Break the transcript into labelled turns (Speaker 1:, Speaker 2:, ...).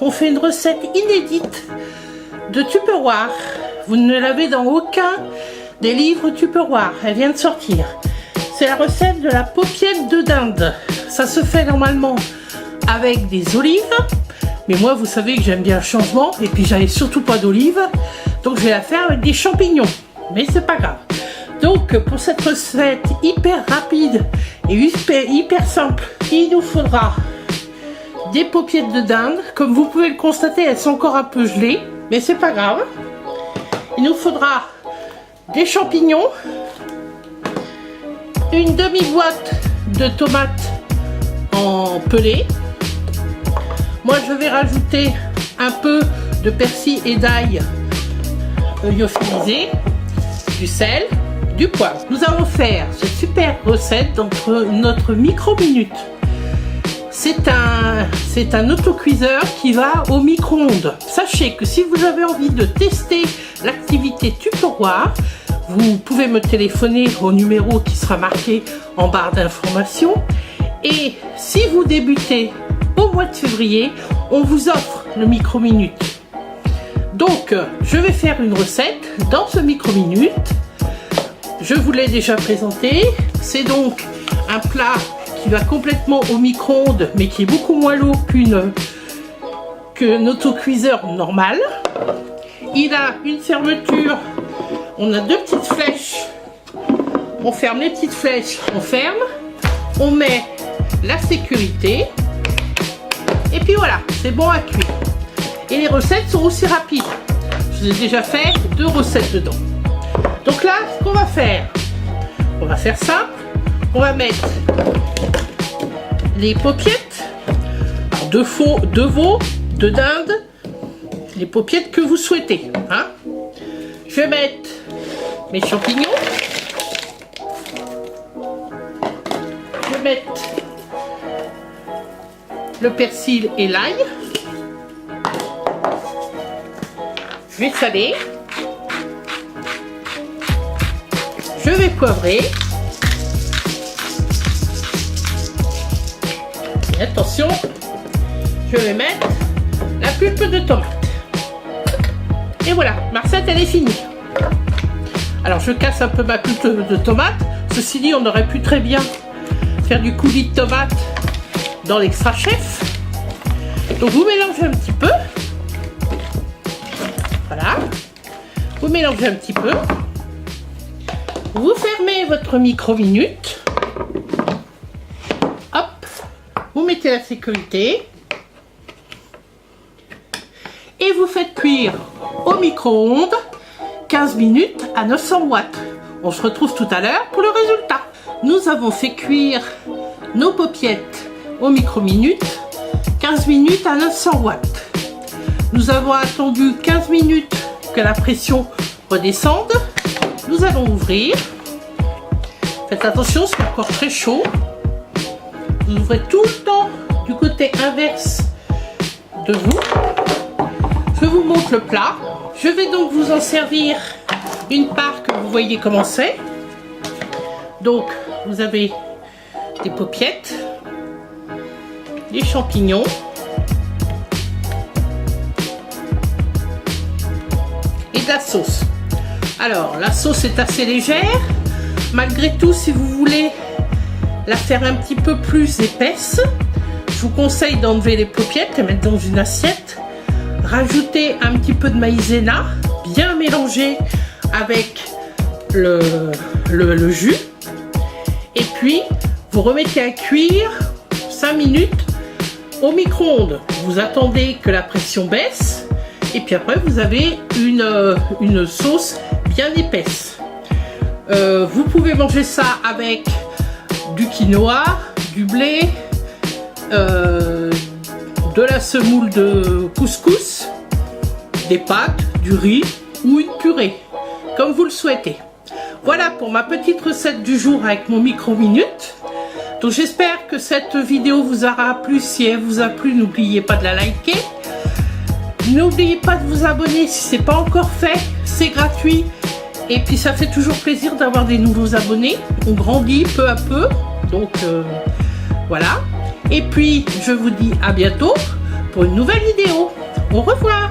Speaker 1: on fait une recette inédite de Tupperware. Vous ne l'avez dans aucun des livres Tupperware. Elle vient de sortir. C'est la recette de la paupiette de dinde. Ça se fait normalement avec des olives. Mais moi, vous savez que j'aime bien le changement. Et puis, j'avais surtout pas d'olives. Donc, je vais la faire avec des champignons. Mais c'est pas grave. Donc, pour cette recette hyper rapide et hyper simple, il nous faudra des paupiettes de dinde. Comme vous pouvez le constater, elles sont encore un peu gelées. Mais c'est pas grave. Il nous faudra des champignons, une demi-boîte de tomates en pelée. Moi, je vais rajouter un peu de persil et d'ail lyophilisé, du sel, du poivre. Nous allons faire cette super recette dans notre micro-minute. C'est un autocuiseur qui va au micro-ondes. Sachez que si vous avez envie de tester l'activité Tupperware, vous pouvez me téléphoner au numéro qui sera marqué en barre d'informations. Et si vous débutez au mois de février, on vous offre le micro-minute. Donc, je vais faire une recette dans ce micro-minute. Je vous l'ai déjà présenté. C'est donc un plat qui va complètement au micro-ondes, mais qui est beaucoup moins lourd qu'un autocuiseur normal. Il a une fermeture. On a deux petites flèches. On ferme les petites flèches. On ferme. On met la sécurité. Et puis voilà, c'est bon à cuire. Et les recettes sont aussi rapides. Je vous ai déjà fait 2 recettes dedans. Donc là, ce qu'on va faire, on va faire simple. On va mettre les paupiettes de veau, de dinde, les paupiettes que vous souhaitez. Hein. Je vais mettre mes champignons. Je vais mettre le persil et l'ail. Je vais saler. Je vais poivrer. Et attention, je vais mettre la pulpe de tomate. Et voilà, ma recette elle est finie. Alors je casse un peu ma pulpe de tomate. Ceci dit, on aurait pu très bien faire du coulis de tomate dans l'extra chef. Donc vous mélangez un petit peu. Voilà. Vous mélangez un petit peu. Vous fermez votre micro-minute. Hop. Vous mettez la sécurité. Et vous faites cuire au micro-ondes 15 minutes à 900 watts. On se retrouve tout à l'heure pour le résultat. Nous avons fait cuire nos paupiettes au micro-minute 15 minutes à 900 watts. Nous avons attendu 15 minutes que la pression redescende. Nous allons ouvrir. Faites attention, c'est encore très chaud. Vous ouvrez tout le temps du côté inverse de vous. Je vous montre le plat. Je vais donc vous en servir une part que vous voyez comment c'est. Donc, vous avez des paupiettes, des champignons, et de la sauce. Alors, la sauce est assez légère. Malgré tout, si vous voulez la faire un petit peu plus épaisse, je vous conseille d'enlever les paupiettes et mettre dans une assiette. Rajouter un petit peu de maïzena, bien mélangé avec le jus. Et puis, vous remettez à cuire 5 minutes au micro-ondes. Vous attendez que la pression baisse. Et puis après, vous avez une sauce bien épaisse. Vous pouvez manger ça avec du quinoa, du blé, de la semoule de couscous, des pâtes, du riz ou une purée, comme vous le souhaitez. Voilà pour ma petite recette du jour avec mon micro-minute. Donc j'espère que cette vidéo vous aura plu. Si elle vous a plu, n'oubliez pas de la liker. N'oubliez pas de vous abonner si ce n'est pas encore fait. C'est gratuit. Et puis ça fait toujours plaisir d'avoir des nouveaux abonnés. On grandit peu à peu. Donc voilà. Et puis je vous dis à bientôt pour une nouvelle vidéo. Au revoir.